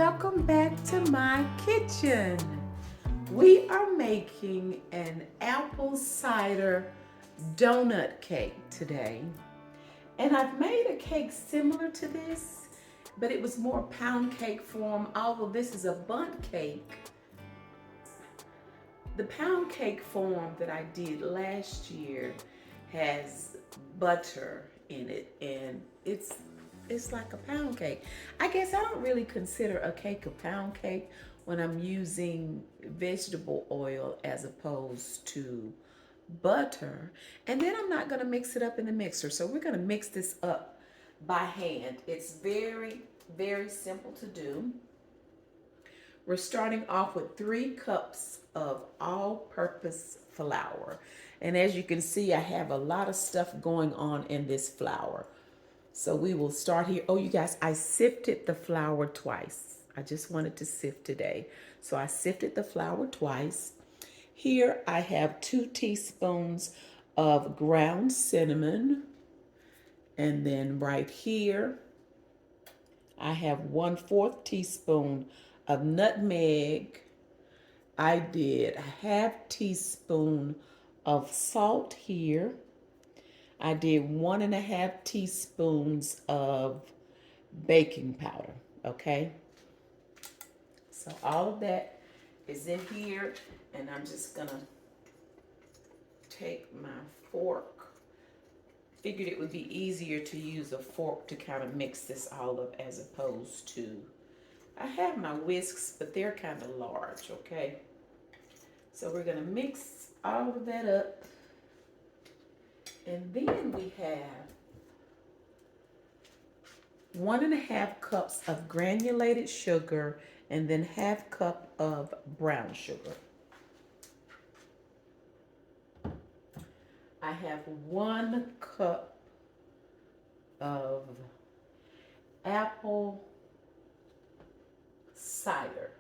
welcome back to my kitchen. We are making an apple cider donut cake today. And I've made a cake similar to this, but it was more pound cake form, although this is a bundt cake. The pound cake form that I did last year has butter in it, and it's like a pound cake. I guess I don't really consider a cake a pound cake when I'm using vegetable oil as opposed to butter. And then I'm not gonna mix it up in the mixer. So we're gonna mix this up by hand. It's very, very simple to do. We're starting off with 3 cups of all-purpose flour. And as you can see, I have a lot of stuff going on in this flour. So we will start here. Oh, you guys, I sifted the flour twice. I just wanted to sift today. So I sifted the flour twice. Here I have 2 teaspoons of ground cinnamon. And then right here, I have 1/4 teaspoon of nutmeg. I did a 1/2 teaspoon of salt here. I did 1 1/2 teaspoons of baking powder, okay? So all of that is in here, and I'm just gonna take my fork. Figured it would be easier to use a fork to kind of mix this all up as opposed to, I have my whisks, but they're kind of large, okay? So we're gonna mix all of that up. And then we have 1 1/2 cups of granulated sugar and then 1/2 cup of brown sugar. I have 1 cup of apple cider,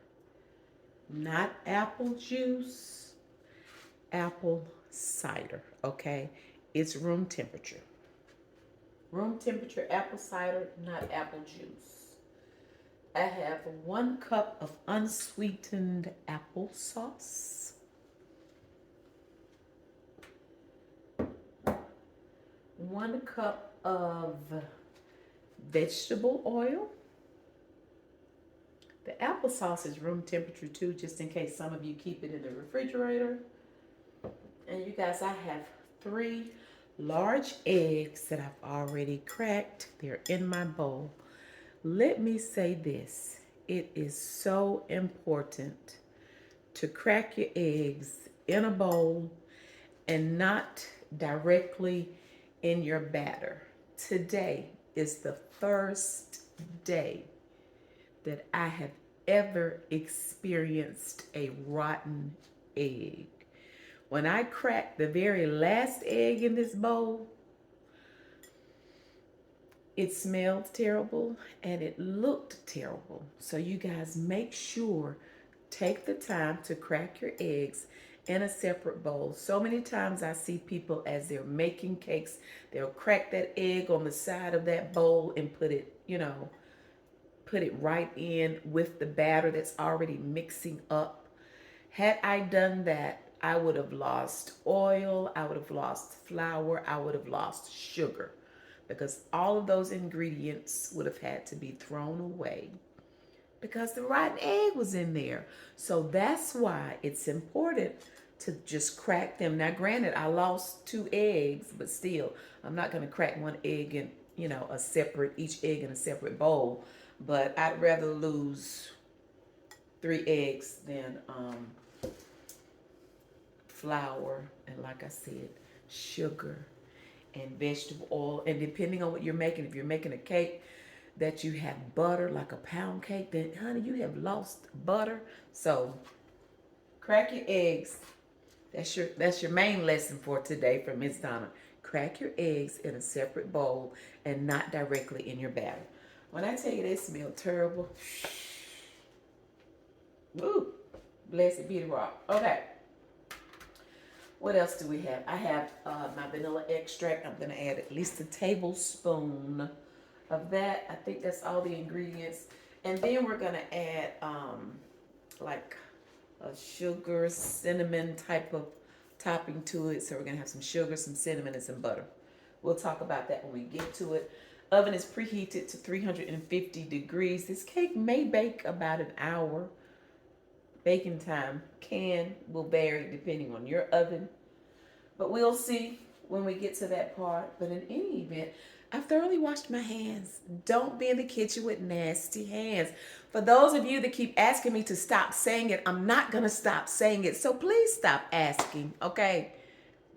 not apple juice, apple cider, okay? It's room temperature. Room temperature apple cider, not apple juice. I have 1 cup of unsweetened applesauce. 1 cup of vegetable oil. The applesauce is room temperature too, just in case some of you keep it in the refrigerator. And you guys, I have 3 large eggs that I've already cracked. They're in my bowl. Let me say this. It is so important to crack your eggs in a bowl and not directly in your batter. Today is the first day that I have ever experienced a rotten egg. When I cracked the very last egg in this bowl, it smelled terrible and it looked terrible. So you guys make sure, take the time to crack your eggs in a separate bowl. So many times I see people as they're making cakes, they'll crack that egg on the side of that bowl and put it, put it right in with the batter that's already mixing up. Had I done that, I would have lost oil, I would have lost flour, I would have lost sugar, because all of those ingredients would have had to be thrown away because the rotten egg was in there. So that's why it's important to just crack them. Now, granted, I lost 2 eggs, but still, I'm not going to crack 1 egg in, each egg in a separate bowl. But I'd rather lose 3 eggs than flour, and like I said, sugar and vegetable oil. And depending on what you're making, if you're making a cake that you have butter, like a pound cake, then honey, you have lost butter. So crack your eggs. That's your main lesson for today from Miss Donna. Crack your eggs in a separate bowl and not directly in your batter. When I tell you they smell terrible, woo, blessed be the rock. Okay. What else do we have? I have my vanilla extract. I'm going to add at least a tablespoon of that. I think that's all the ingredients. And then we're gonna add like a sugar cinnamon type of topping to it. So we're gonna have some sugar, some cinnamon, and some butter. We'll talk about that when we get to it. Oven is preheated to 350 degrees. This cake may bake about an hour. Baking time will vary depending on your oven, but we'll see when we get to that part. But in any event, I've thoroughly washed my hands. Don't be in the kitchen with nasty hands. For those of you that keep asking me to stop saying it, I'm not going to stop saying it. So please stop asking, okay?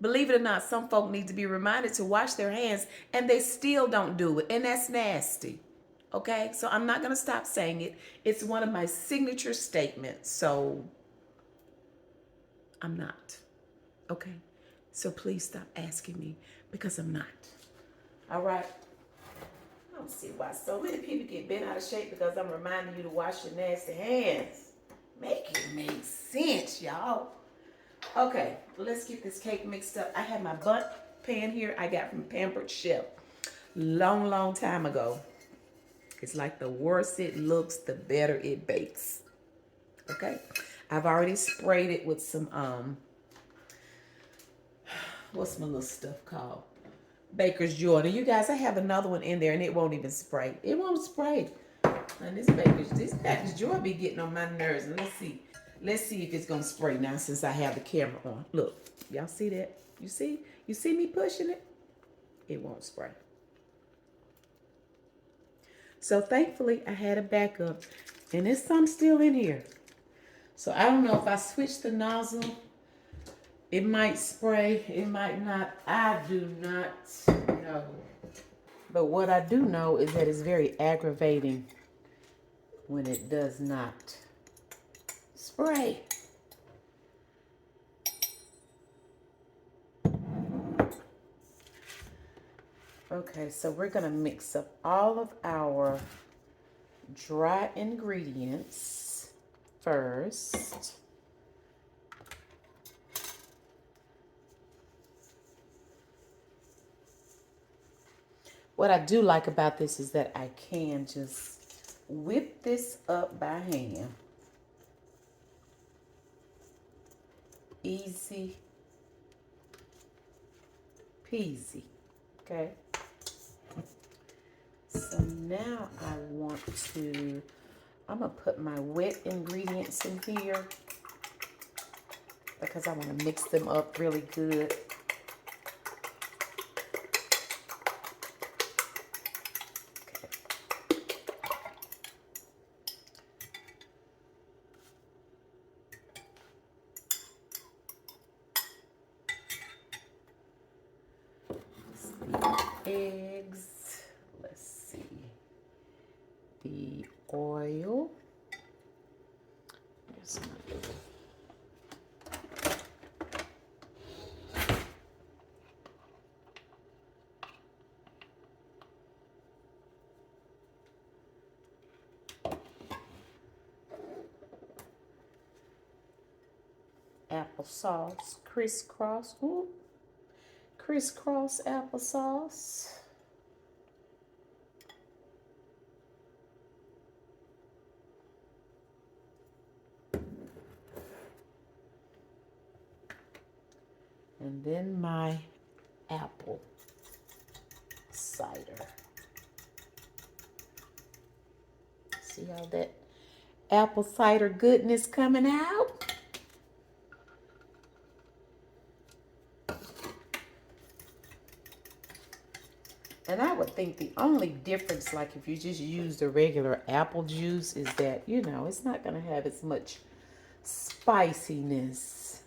Believe it or not, some folk need to be reminded to wash their hands and they still don't do it. And that's nasty. Okay? So I'm not going to stop saying it. It's one of my signature statements. So I'm not. Okay? So please stop asking me because I'm not. All right? I don't see why so many people get bent out of shape because I'm reminding you to wash your nasty hands. Make it make sense, y'all. Okay, let's get this cake mixed up. I have my bundt pan here I got from Pampered Chef. Long time ago. It's like the worse it looks, the better it bakes. Okay? I've already sprayed it with some, what's my little stuff called? Baker's Joy. Now, you guys, I have another one in there and it won't even spray. It won't spray. And this Baker's Joy be getting on my nerves. And let's see. Let's see if it's going to spray now since I have the camera on. Look, y'all see that? You see? You see me pushing it? It won't spray. So thankfully, I had a backup. And there's some still in here. So I don't know if I switch the nozzle. It might spray. It might not. I do not know. But what I do know is that it's very aggravating when it does not spray. Okay, so we're going to mix up all of our dry ingredients first. What I do like about this is that I can just whip this up by hand. Easy peasy. Okay. So now I'm going to put my wet ingredients in here because I want to mix them up really good. Eggs, let's see, the oil, there's my little, applesauce, crisscross, ooh. Crisscross applesauce. And then my apple cider. See how that apple cider goodness coming out? And I would think the only difference, like if you just use the regular apple juice, is that, you know, it's not going to have as much spiciness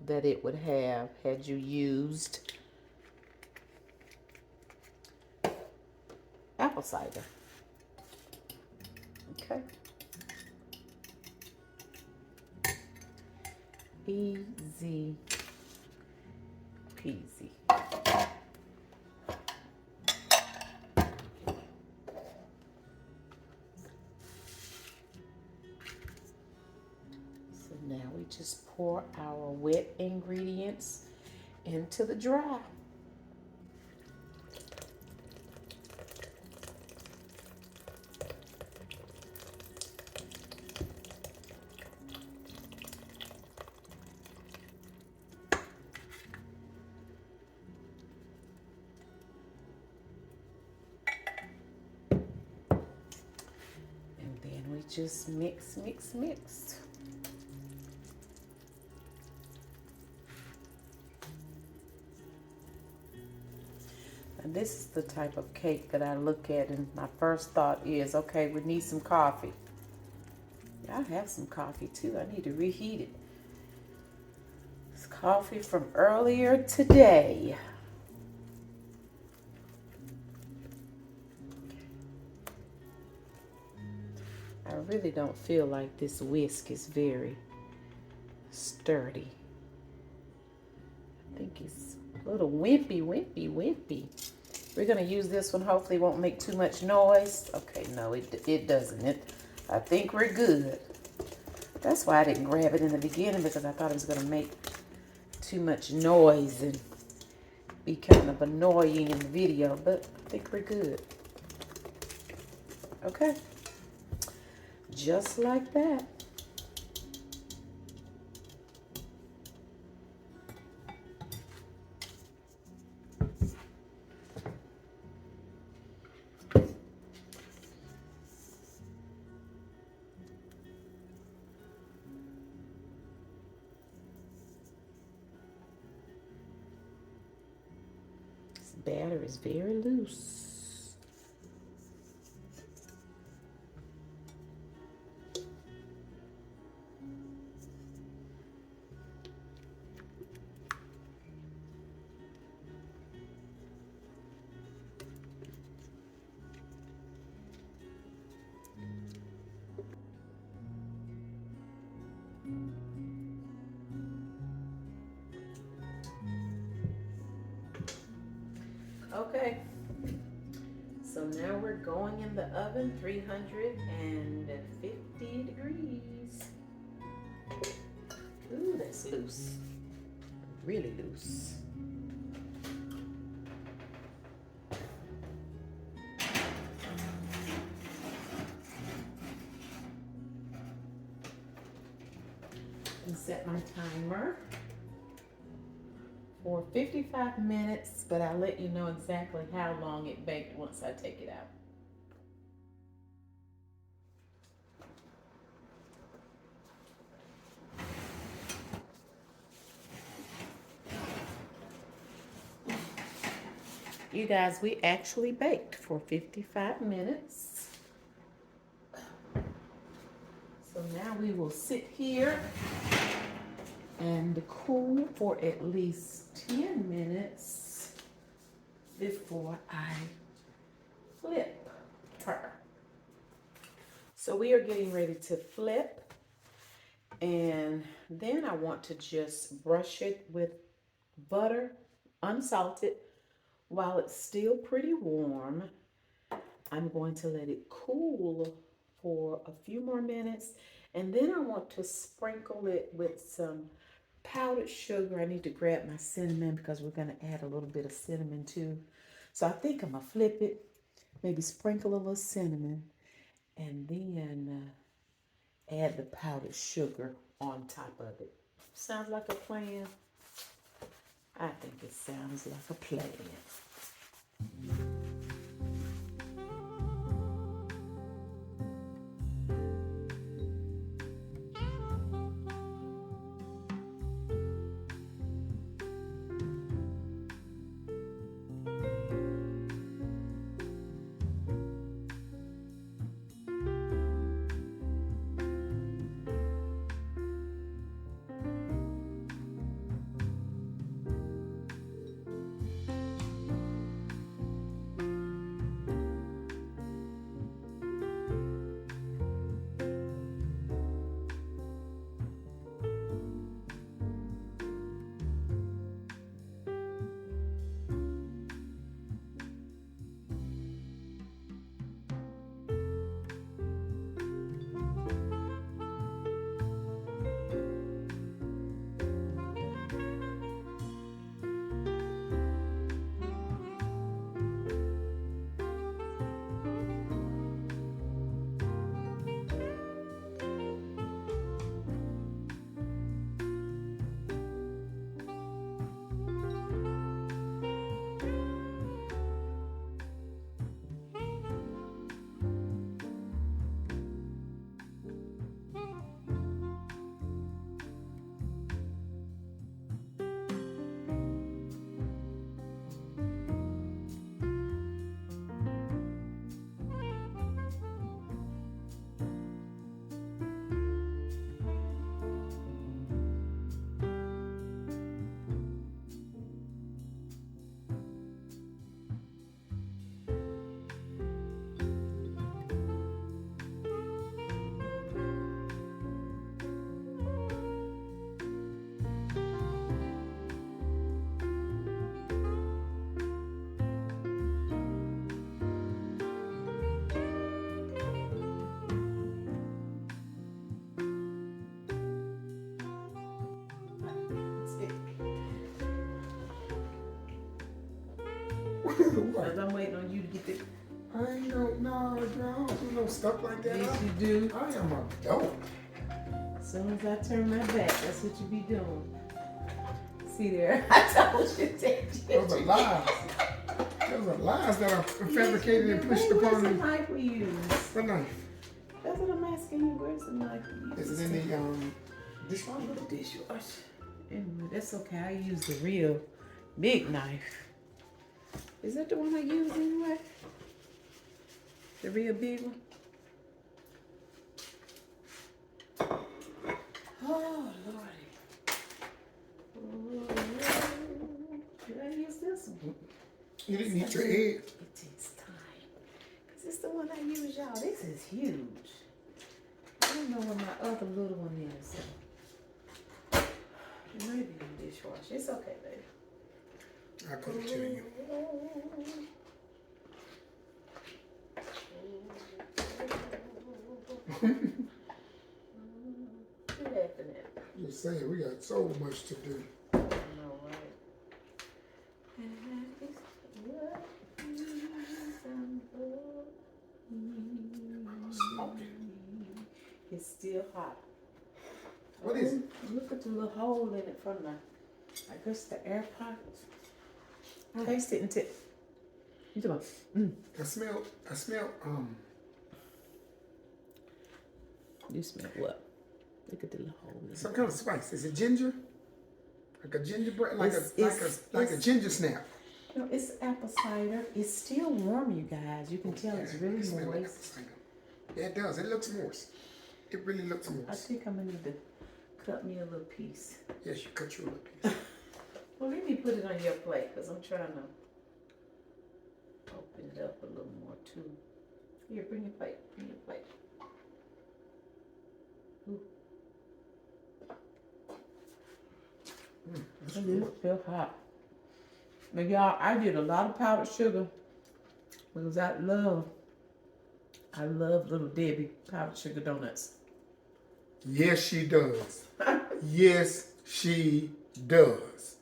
that it would have had you used apple cider. Okay. Easy peasy. Now we just pour our wet ingredients into the dry. just mix, mix, mix. And this is the type of cake that I look at and my first thought is, okay, we need some coffee. I have some coffee too. I need to reheat it. It's coffee from earlier today. I really don't feel like this whisk is very sturdy. I think it's a little wimpy, wimpy, wimpy. We're gonna use this one. Hopefully it won't make too much noise. Okay, no, it doesn't. I think we're good. That's why I didn't grab it in the beginning, because I thought it was gonna make too much noise and be kind of annoying in the video, but I think we're good. Okay, just like that. Batter is very loose. Okay, so now we're going in the oven, 350 degrees. Ooh, that's loose, really loose. And set my timer for 55 minutes, but I'll let you know exactly how long it baked once I take it out. You guys, we actually baked for 55 minutes. So now we will sit here and cool for at least 10 minutes before I flip her. So we are getting ready to flip, and then I want to just brush it with butter, unsalted, while it's still pretty warm. I'm going to let it cool for a few more minutes, and then I want to sprinkle it with some powdered sugar. I need to grab my cinnamon because we're going to add a little bit of cinnamon too. So I think I'm going to flip it, maybe sprinkle a little cinnamon, and then add the powdered sugar on top of it. Sounds like a plan? I think it sounds like a plan. Because I'm waiting on you to get the... I ain't no, I don't do no stuff like that. Yes, you do. I am a dope. As soon as I turn my back, that's what you be doing. See there? I told you that. Those are lies. Those are lies that are fabricated and pushed upon Where's the me. knife we use? What knife? That's what I'm asking you. Where's the knife we use? Is it in the dishwasher? The dishwasher. Anyway, that's okay. I use the real big knife. Is that the one I use anyway? The real big one? Oh, Lordy. Oh, did I use this one? You didn't eat your egg. It takes time. Because it's the one I use, y'all. This is huge. I don't know where my other little one is. So. It may be in the dishwasher. It's okay, baby. I'll cook it to you. You say we got so much to do. I know, right? Smoking. It's still hot. What is it? Look at the little hole in it from the, I guess the air pockets. Taste it and tip. You talking about? I smell, You smell what? Look at the little hole in it. some kind of spice. Is it ginger? Like a gingerbread, like a ginger snap. No, it's apple cider. It's still warm, you guys. You can tell it's really It smells like moist. apple cider. Yeah, it does. It looks moist. It really looks I moist. think I'm gonna need to cut me a little piece. Yes, you cut your little piece. Well, let me put it on your plate because I'm trying to open it up a little more too. Here, bring your plate. Bring your plate. Ooh. That's It good. is still hot. But y'all, I did a lot of powdered sugar because I love Little Debbie powdered sugar donuts. Yes, she does. Yes, she does.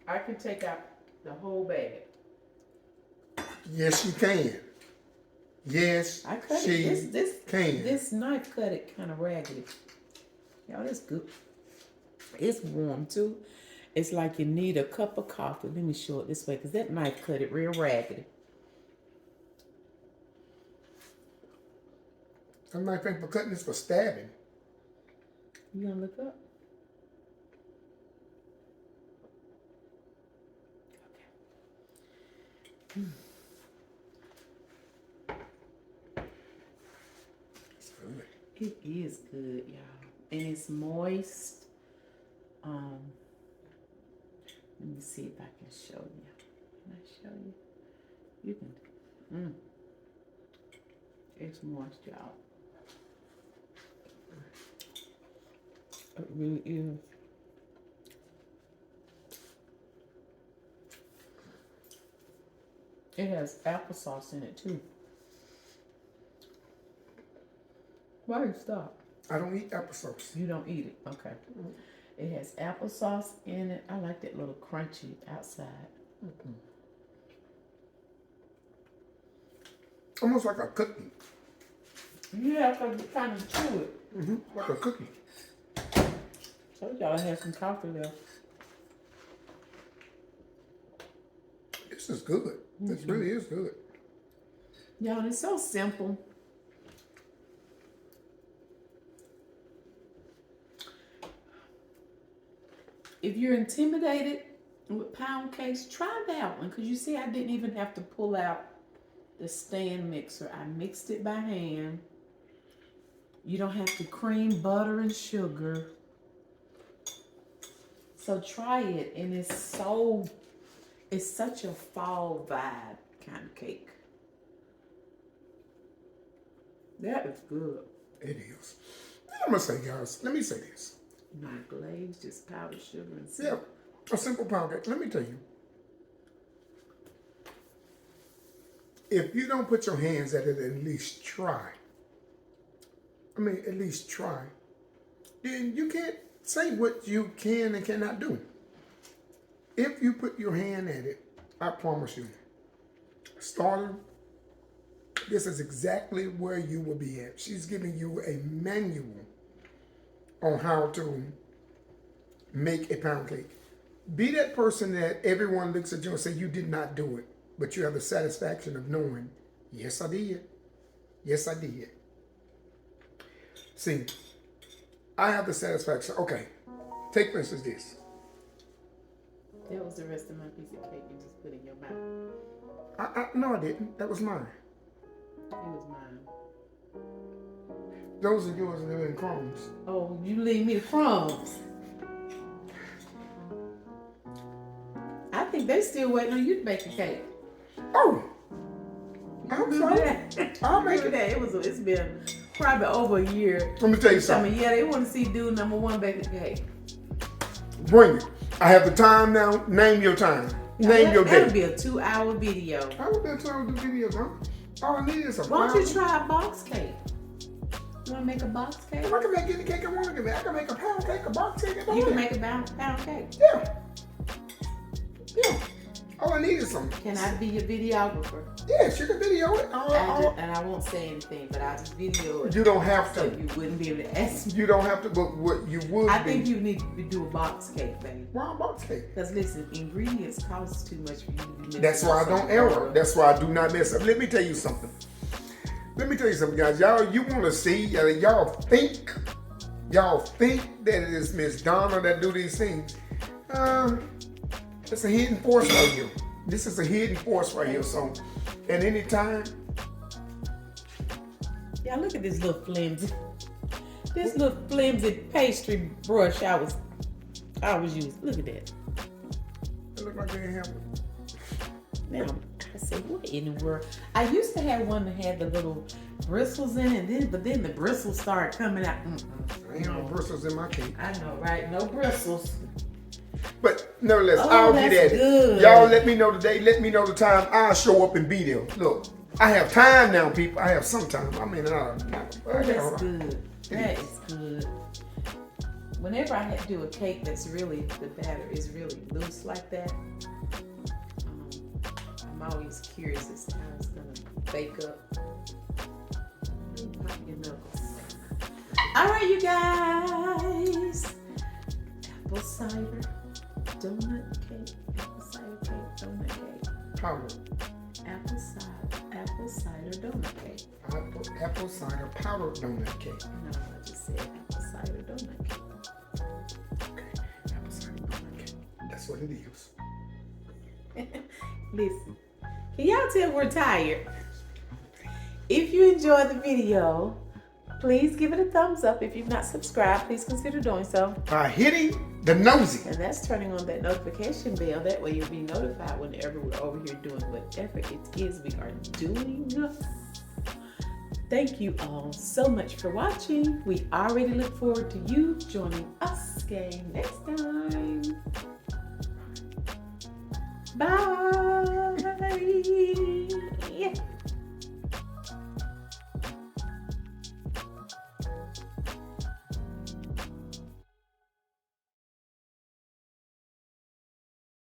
I can take out the whole bag. Yes, she can. Yes, I cut she it. can. This knife cut it kind of raggedy. Y'all, that's good. It's warm too. It's like you need a cup of coffee. Let me show it this way because that knife cut it real raggedy. That knife ain't for cutting, it's for stabbing. You gonna look up? Okay. It's good. It is good, y'all. And it's moist. Let me see if I can show you. Can I show you? You can. It's moist, y'all. It really is. It has applesauce in it too. Why you stop? I don't eat applesauce. You don't eat it, okay. It has applesauce in it. I like that little crunchy outside. Almost like a cookie. Yeah, because you kind of chew it. Like a cookie. So y'all have some coffee there. This is good. This really is good. Y'all, it's so simple. If you're intimidated with pound cakes, try that one. Because you see, I didn't even have to pull out the stand mixer. I mixed it by hand. You don't have to cream butter and sugar. So try it. And it's such a fall vibe kind of cake. That is good. It is. I'm going to say, guys, let me say this. No glaze, just powdered sugar and Yeah, salt. a simple pound cake. Let me tell you. If you don't put your hands at it, at least try. At least try. Then you can't say what you can and cannot do. if you put your hand at it, I promise you, starter, this is exactly where you will be at. She's giving you a manual on how to make a pound cake. Be that person that everyone looks at you and say you did not do it, but you have the satisfaction of knowing, yes, I did. Yes, I did. See, I have the satisfaction. Okay, take for instance this. That was the rest of my piece of cake you just put in your mouth. No, I didn't. That was mine. It was mine. Those are yours and they're in crumbs. Oh, you leave me the crumbs. I think they're still waiting on you to bake the cake. Oh, I'm sorry. I'll make it. It's been probably over a year. Let me tell you something. Yeah, they want to see dude number one bake the cake. Bring it. I have the time now. Name your time. Name your day. That'll be a 2-hour video. I would be trying to do videos, huh? All I need is a Why don't you try a box cake? You want to make a box cake? I can make any cake I want to make. I can make a pound cake, a box cake. You can make a pound cake. Yeah. Yeah. All I need is some. Can I be your videographer? Yes, you can video it. And I won't say anything, but I'll just video it. You don't have So to. you wouldn't be able to ask me. You don't have to, but what you would I think you need to do a box cake, baby. Why a box cake? Because listen, ingredients cost too much for you to be missing. That's why I don't error. That's why I do not mess up. Let me tell you something. Guys. Y'all, you want to see? Y'all think that it is Miss Donna that do these things. It's a hidden force right here. This is a hidden force right here. So, at any time. Yeah, look at this little flimsy. This little flimsy pastry brush I was using. Look at that. It look like they ain't have one. Now, I said, what in the world? I used to have one that had the little bristles in it, but then the bristles started coming out. Ain't no bristles in my cake. I know, right? No bristles. But nevertheless, I'll get at it. Y'all let me know the day, let me know the time. I'll show up and be there. Look, I have time now, people. I have some time. I mean, that's good. That is good. Whenever I have to do a cake that's really, the batter is really loose like that, I'm always curious as to how it's going to bake up. Pop your knuckles. All right, you guys. Apple cider donut cake. Apple cider cake donut cake. Powder. Apple cider donut cake. Apple cider powder donut cake. No, I just said apple cider donut cake. Okay, apple cider donut cake. That's what it is. Listen, can y'all tell we're tired? If you enjoyed the video, please give it a thumbs up. If you've not subscribed, please consider doing so. By hitting the nosy. And that's turning on that notification bell. That way you'll be notified whenever we're over here doing whatever it is we are doing. Thank you all so much for watching. We already look forward to you joining us again next time. Bye.